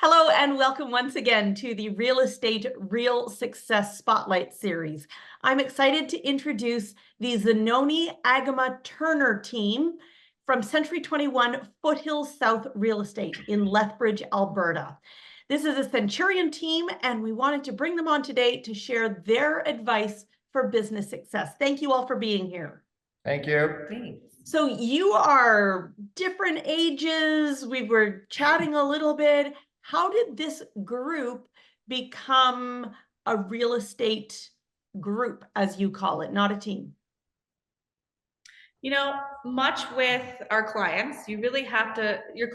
Hello and welcome once again to the Real Estate Real Success Spotlight Series. I'm excited to introduce the Zanoni Agema Turner team from Century 21 Foothills South Real Estate in Lethbridge, Alberta. This is a Centurion team, and we wanted to bring them on today to share their advice for business success. Thank you all for being here. Thank you. Thanks. So you are different ages. We were chatting a little bit. How did this group become a real estate group, as you call it, not a team? You know, much with our clients, your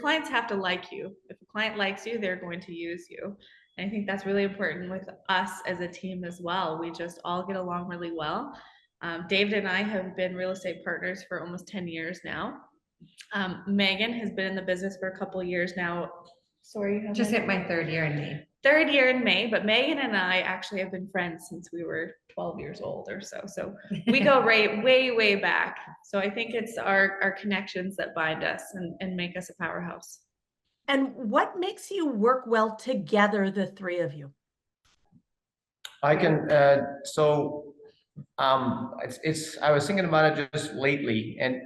clients have to like you. If a client likes you, they're going to use you. And I think that's really important with us as a team as well. We just all get along really well. David and I have been real estate partners for almost 10 years now. Meagan has been in the business for a couple of years now. Sorry, you just hit my third year in May. Third year in May, but Meagan and I actually have been friends since we were 12 years old or so. So we go way back. So I think it's our connections that bind us and make us a powerhouse. And what makes you work well together, the three of you? I can, I was thinking about it just lately, and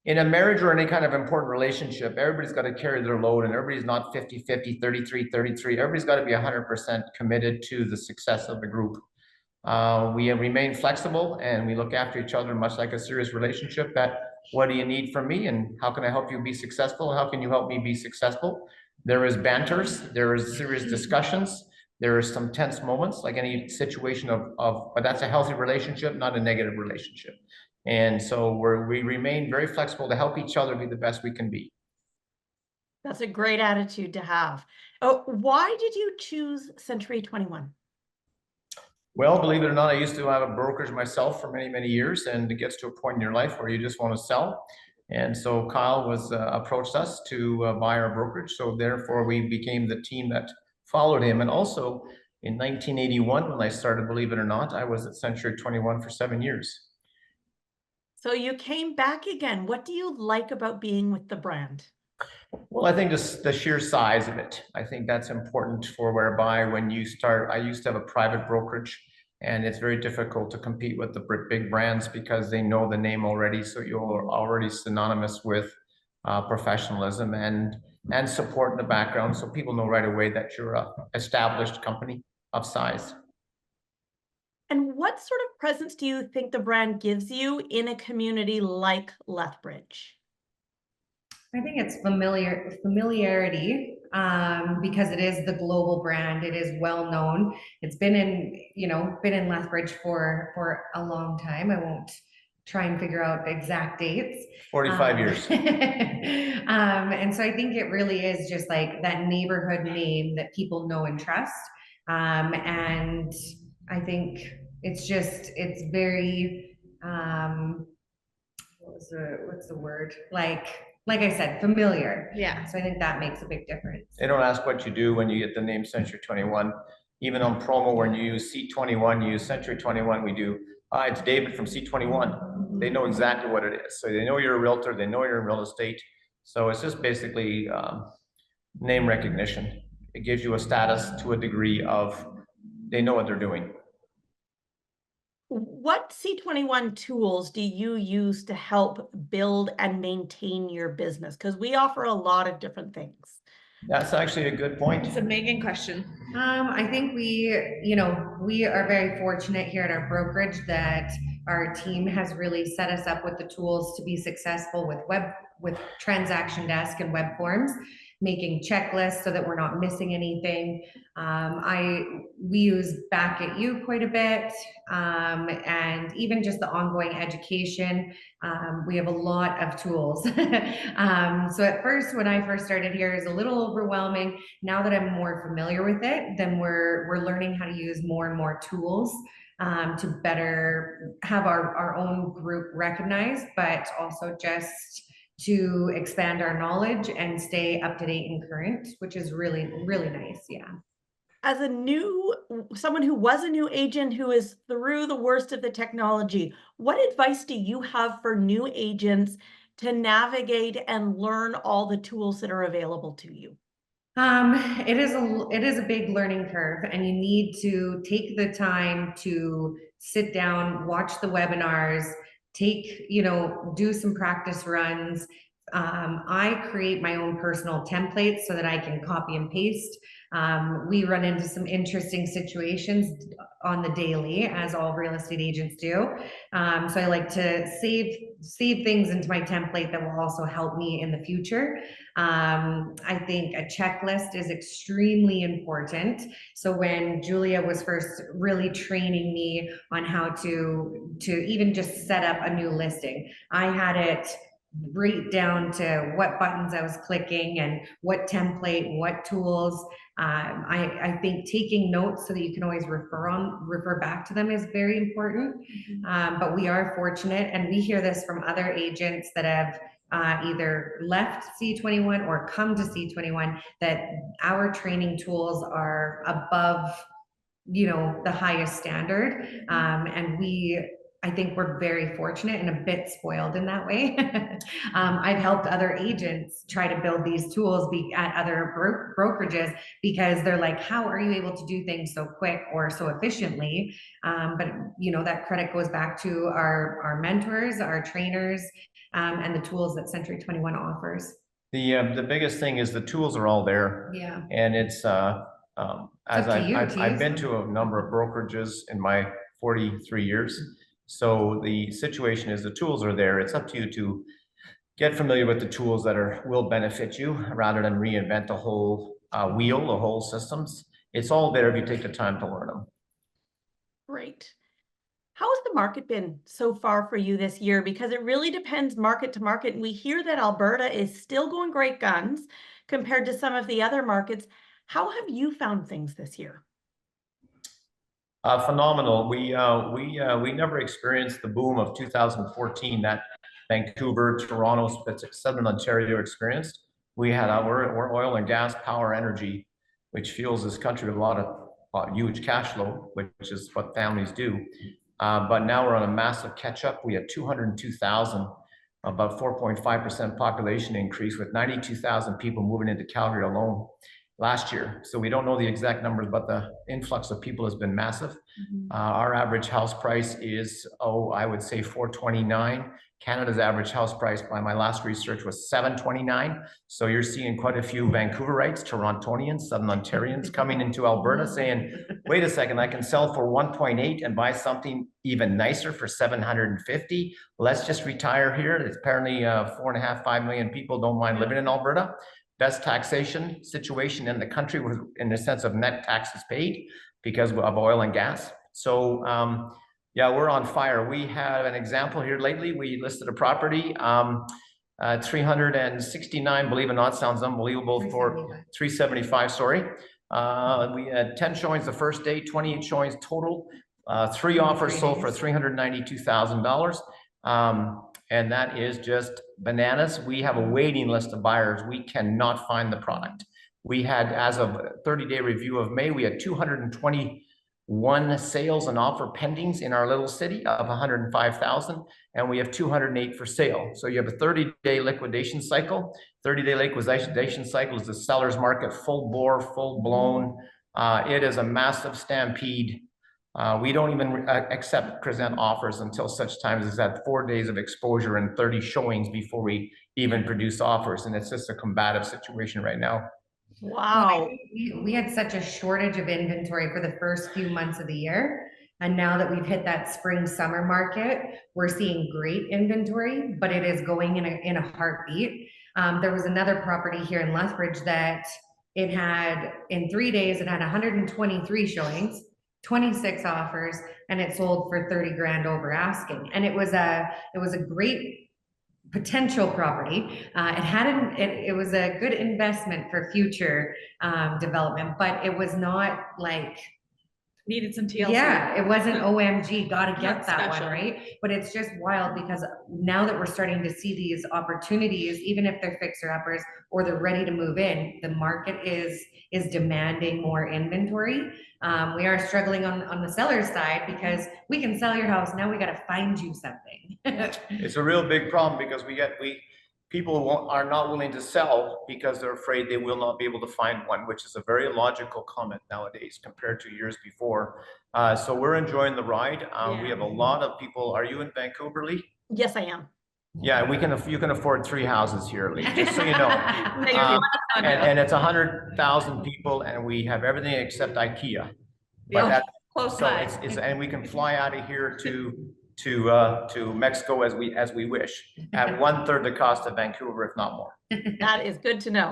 in a marriage or any kind of important relationship, everybody's got to carry their load, and everybody's not 50-50, 33-33. Everybody's got to be 100% committed to the success of the group. We remain flexible, and we look after each other much like a serious relationship. That what do you need from me, and how can I help you be successful? How can you help me be successful? There is banters, there is serious discussions, there are some tense moments, like any situation but that's a healthy relationship, not a negative relationship. And so we remain very flexible to help each other be the best we can be. That's a great attitude to have. Oh, why did you choose Century 21? Well, believe it or not, I used to have a brokerage myself for many years, and it gets to a point in your life where you just want to sell. And so Kyle approached us to buy our brokerage. So therefore we became the team that followed him. And also in 1981, when I started, believe it or not, I was at Century 21 for 7 years. So you came back again. What do you like about being with the brand? Well, I think just the sheer size of it. I think that's important for whereby when you start, I used to have a private brokerage, and it's very difficult to compete with the big brands because they know the name already. So you're already synonymous with professionalism and support in the background. So people know right away that you're an established company of size. And what sort of presence do you think the brand gives you in a community like Lethbridge? I think it's familiarity because it is the global brand. It is well known. It's been in Lethbridge for a long time. I won't try and figure out the exact dates. 45 years. And so I think it really is just like that neighborhood name that people know and trust. And I think it's very, what's the word? Like I said, familiar. Yeah. So I think that makes a big difference. They don't ask what you do when you get the name Century 21. Even on promo, when you use C21, you use Century 21, we do, hi, it's David from C21. They know exactly what it is. So they know you're a realtor, they know you're in real estate. So it's just basically name recognition. It gives you a status to a degree of, they know what they're doing. What C21 tools do you use to help build and maintain your business? Because we offer a lot of different things. That's actually a good point. It's a Meagan question. I think we are very fortunate here at our brokerage that our team has really set us up with the tools to be successful with transaction desk and web forms, making checklists so that we're not missing anything. We use Back at You quite a bit, and even just the ongoing education. We have a lot of tools. So at first, when I first started here, it was a little overwhelming. Now that I'm more familiar with it, then we're learning how to use more and more tools to better have our own group recognized, but also just to expand our knowledge and stay up to date and current, which is really nice. Yeah. As someone who was a new agent who is through the worst of the technology, what advice do you have for new agents to navigate and learn all the tools that are available to you? It is a big learning curve, and you need to take the time to sit down, watch the webinars, do some practice runs. I create my own personal templates so that I can copy and paste. We run into some interesting situations on the daily, as all real estate agents do. So I like to save things into my template that will also help me in the future. I think a checklist is extremely important. So when Julia was first really training me on how to even just set up a new listing, I had it right down to what buttons I was clicking and what template, what tools. I think taking notes so that you can always refer back to them is very important. But we are fortunate, and we hear this from other agents that have either left C21 or come to C21, that our training tools are above, the highest standard. And I think we're very fortunate and a bit spoiled in that way. I've helped other agents try to build these tools at other brokerages, because they're like, how are you able to do things so quick or so efficiently? But that credit goes back to our mentors, our trainers, and the tools that Century 21 offers. The biggest thing is the tools are all there. Yeah. And it's as I've been to a number of brokerages in my 43 years. So the situation is the tools are there. It's up to you to get familiar with the tools that will benefit you, rather than reinvent the whole wheel, the whole systems. It's all there if you take the time to learn them. Great. How has the market been so far for you this year? Because it really depends market to market. And we hear that Alberta is still going great guns compared to some of the other markets. How have you found things this year? Phenomenal. We never experienced the boom of 2014 that Vancouver, Toronto, Southern Ontario experienced. We're oil and gas, power, energy, which fuels this country with a lot of huge cash flow, which is what families do. But now we're on a massive catch up. We had 202,000, about 4.5% population increase, with 92,000 people moving into Calgary alone last year. So we don't know the exact numbers, but the influx of people has been massive. Our average house price is, I would say $429. Canada's average house price by my last research was $729. So you're seeing quite a few Vancouverites, Torontonians, Southern Ontarians coming into Alberta saying, wait a second, I can sell for 1.8 and buy something even nicer for 750. Let's just retire here. It's apparently 4.5 million people don't mind living in Alberta. Best taxation situation in the country in the sense of net taxes paid because of oil and gas. So yeah, we're on fire. We have an example here lately. We listed a property, 369, believe it or not, sounds unbelievable, for 375, sorry. We had 10 showings the first day, 28 showings total, 3 offers sold for $392,000. And that is just bananas. We have a waiting list of buyers. We cannot find the product. We had, as of 30-day review of May, we had 221 sales and offer pendings in our little city of 105,000, and we have 208 for sale. So you have a 30-day liquidation cycle. 30-day liquidation cycle is the seller's market, full bore, full blown. It is a massive stampede. We don't even present offers until such times as that 4 days of exposure and 30 showings before we even produce offers. And it's just a combative situation right now. Wow. We had such a shortage of inventory for the first few months of the year. And now that we've hit that spring summer market, we're seeing great inventory, but it is going in a heartbeat. There was another property here in Lethbridge that it had, in 3 days, it had 123 showings, 26 offers, and it sold for 30 grand over asking. And it was a great potential property. It was a good investment for future development, but it was not like, needed some TLC. yeah, it wasn't OMG, gotta get Not that special. one, right? But it's just wild because now that we're starting to see these opportunities, even if they're fixer uppers or they're ready to move in, the market is demanding more inventory. We are struggling on the seller's side because we can sell your house, now we gotta find you something. It's a real big problem because people are not willing to sell because they're afraid they will not be able to find one, which is a very logical comment nowadays compared to years before. So we're enjoying the ride. We have a lot of people. Are you in Vancouver, Lee? Yes, I am. Yeah, you can afford 3 houses here, Lee, just so you know. No, you're And it's 100,000 people, and we have everything except IKEA. But Yeah, that's close so by. it's and we can fly out of here to Mexico as we wish at 1/3 the cost of Vancouver, if not more. That is good to know.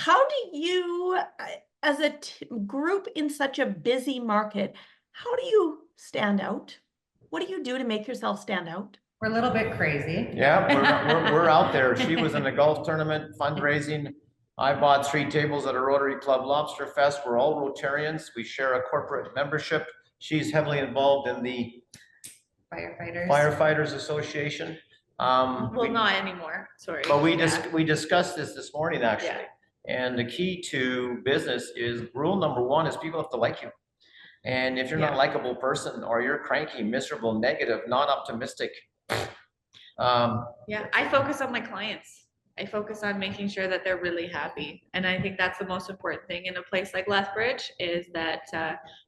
How do you, as a group in such a busy market, how do you stand out? What do you do to make yourself stand out? We're a little bit crazy. Yeah, we're out there. She was in a golf tournament fundraising. I bought 3 tables at a Rotary Club Lobster Fest. We're all Rotarians. We share a corporate membership. She's heavily involved in the Firefighters Association. Well, not anymore, sorry. But Yeah. we discussed this morning, actually. And the key to business is rule number 1 is people have to like you. And if you're not a likable person, or you're cranky, miserable, negative, not optimistic. Yeah, I focus on my clients. I focus on making sure that they're really happy. And I think that's the most important thing in a place like Lethbridge, is that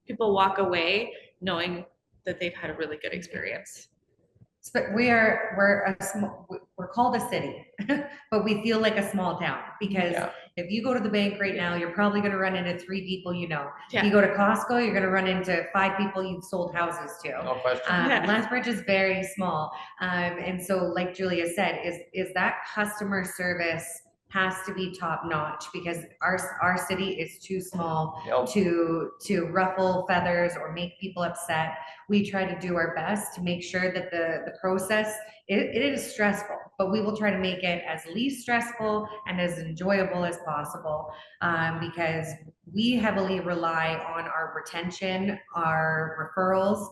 people walk away knowing that they've had a really good experience. But we're called a city, but we feel like a small town, because if you go to the bank right now, you're probably going to run into 3 people you know. Yeah. You go to Costco, you're going to run into 5 people you've sold houses to. No question. Lethbridge is very small, and so like Julia said, is that customer service has to be top notch, because our city is too small to ruffle feathers or make people upset. We try to do our best to make sure that the process, it is stressful, but we will try to make it as least stressful and as enjoyable as possible, because we heavily rely on our retention, our referrals.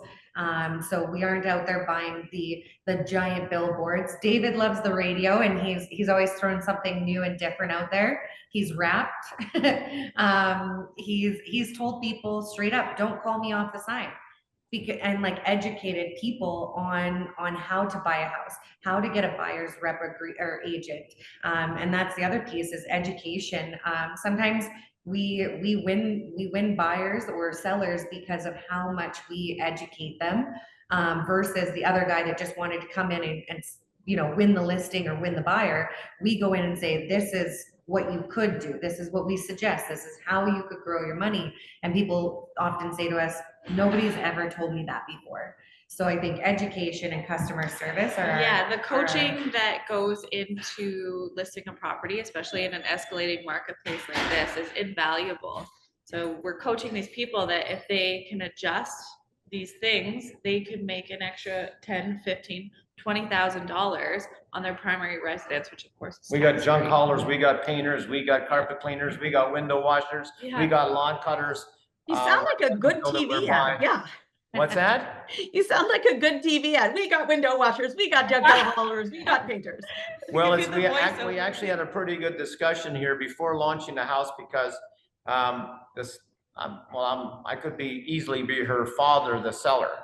So we aren't out there buying the giant billboards. David loves the radio, and he's always throwing something new and different out there. He's rapped. He's told people straight up, don't call me off the sign. And like educated people on how to buy a house, how to get a buyer's rep or agent. And that's the other piece, is education. Sometimes we win buyers or sellers because of how much we educate them, versus the other guy that just wanted to come in and win the listing or win the buyer. We go in and say, this is what you could do. This is what we suggest. This is how you could grow your money. And people often say to us, nobody's ever told me that before. So I think education and customer service are the coaching that goes into listing a property, especially in an escalating marketplace like this, is invaluable. So we're coaching these people that if they can adjust these things, they could make an extra $10, $15, $20,000 on their primary residence, which of course is we got junk haulers, we got painters, we got carpet cleaners, we got window washers, we got lawn cutters. You sound like a good TV ad. Yeah. What's that? You sound like a good TV ad. We got window washers, we got junk haulers, we got painters. Well, we actually had a pretty good discussion here before launching the house, because I could easily be her father, the seller.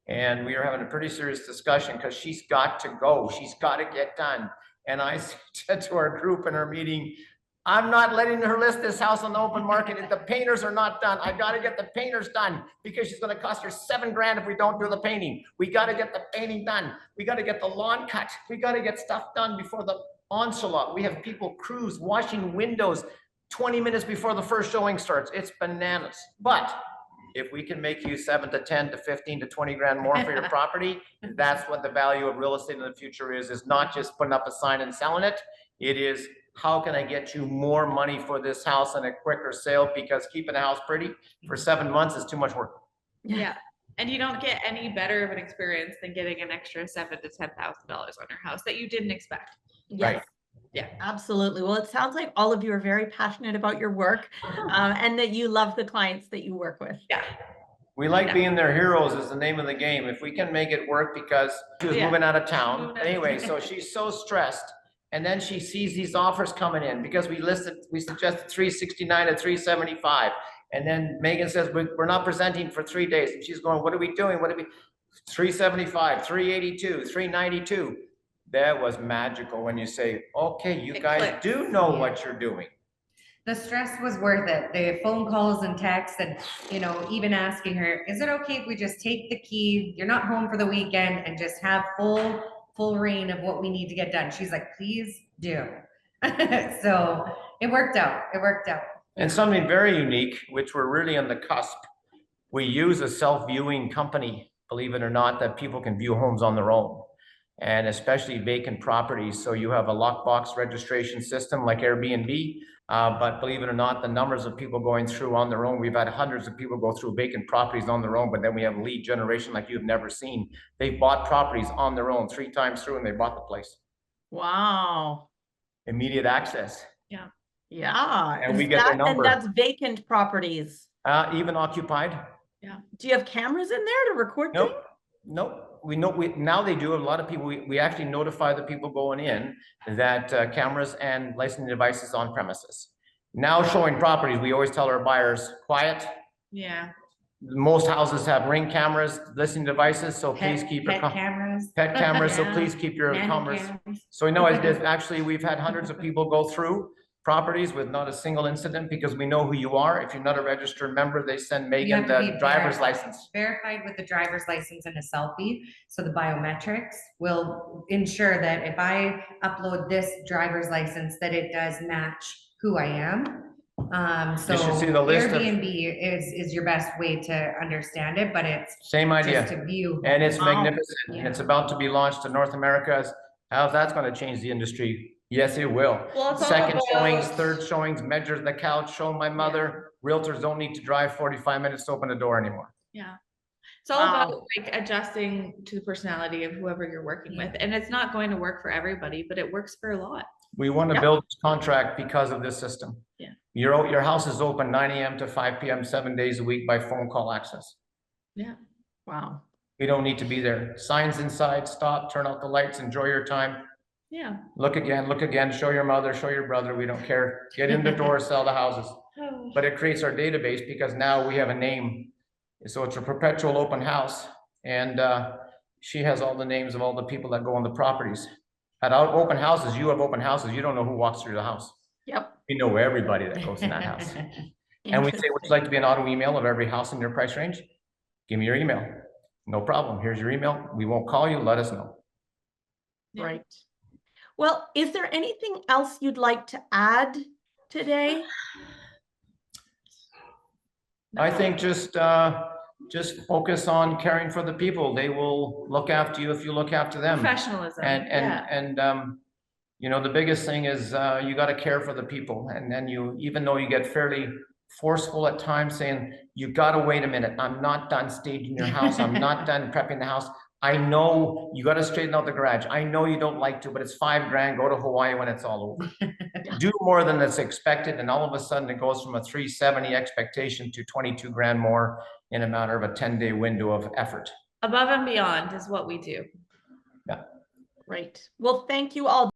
And we were having a pretty serious discussion, because she's got to go. She's got to get done. And I said to our group in our meeting, I'm not letting her list this house on the open market if the painters are not done. I got to get the painters done, because she's going to cost her $7,000 if we don't do the painting. We got to get the painting done. We got to get the lawn cut. We got to get stuff done before the onslaught. We have people, crews, washing windows 20 minutes before the first showing starts. It's bananas. But if we can make you 7 to 10 to 15 to 20 grand more for your property, that's what the value of real estate in the future is not just putting up a sign and selling it. It is, how can I get you more money for this house and a quicker sale? Because keeping a house pretty for 7 months is too much work. Yeah. And you don't get any better of an experience than getting an extra $7,000 to $10,000 on your house that you didn't expect. Yes. Right. Yeah, absolutely. Well, it sounds like all of you are very passionate about your work, and that you love the clients that you work with. Yeah. We like being their heroes is the name of the game. If we can make it work, because she was moving out of town. Anyway, so she's so stressed. And then she sees these offers coming in, because we suggested 369 to 375. And then Meagan says, we're not presenting for 3 days. And she's going, what are we doing? 375, 382, 392. That was magical when you say, okay, you It guys clicks. do know Yeah. what you're doing. The stress was worth it. The phone calls and texts and, you know, even asking her, is it okay if we just take the key? You're not home for the weekend and just have full reign of what we need to get done. She's like, please do. So it worked out. It worked out. And something very unique, which we're really on the cusp. We use a self-viewing company, believe it or not, that people can view homes on their own. And especially vacant properties. So you have a lockbox registration system like Airbnb. But believe it or not, the numbers of people going through on their own, we've had hundreds of people go through vacant properties on their own, but then we have lead generation like you've never seen. They've bought properties on their own 3 times through and they bought the place. Wow. Immediate access. Yeah. And we Is get their that- number. And that's vacant properties. Even occupied. Do you have cameras in there to record things? Nope. Now they do. A lot of people, we actually notify the people going in that cameras and licensing devices on premises. Now showing properties, we always tell our buyers, quiet. Yeah. Most houses have Ring cameras, listening devices, so please keep your Pet cameras. pet cameras, so Yeah. please keep your Nanny commerce. cams. So we know actually, we've had hundreds of people go through properties with not a single incident because we know who you are. If you're not a registered member, they send You have Meagan to be the driver's verified. license. Verified with the driver's license and a selfie. So the biometrics will ensure that if I upload this driver's license, that it does match who I am. So You should see the list of- Airbnb is your best way to understand it, but it's Same just idea. to view. And it's Wow. magnificent, and Yeah. it's about to be launched to North America. How's that's gonna change the industry? Yes, it will. Well, it's all Second showings, about- third showings, measure the couch, show my mother. Realtors don't need to drive 45 minutes to open the door anymore. Yeah. It's all Wow. about like adjusting to the personality of whoever you're working with. And it's not going to work for everybody, but it works for a lot. We want to Yep. build this contract because of this system. Yeah. Your house is open 9 AM to 5 PM, 7 days a week by phone call access. Yeah. Wow. We don't need to be there. Signs inside, stop, turn out the lights, enjoy your time. Yeah. Look again, show your mother, show your brother, we don't care. Get in the door, sell the houses. But it creates our database because now we have a name. So it's a perpetual open house. And she has all the names of all the people that go on the properties. At our open houses, you have open houses, you don't know who walks through the house. Yep. You know everybody that goes in that house. And we say, would you like to be an auto email of every house in your price range? Give me your email. No problem. Here's your email. We won't call you. Let us know. Yeah. Right. Well, is there anything else you'd like to add today? I think just focus on caring for the people. They will look after you if you look after them. Professionalism. Yeah. And you know, the biggest thing is you got to care for the people. And then even though you get fairly forceful at times saying, you got to wait a minute. I'm not done staging your house. I'm not done prepping the house. I know you got to straighten out the garage. I know you don't like to, but it's $5,000. Go to Hawaii when it's all over. Do more than that's expected. And all of a sudden it goes from a 370 expectation to 22 grand more in a matter of a 10-day window of effort. Above and beyond is what we do. Right. Well, thank you all.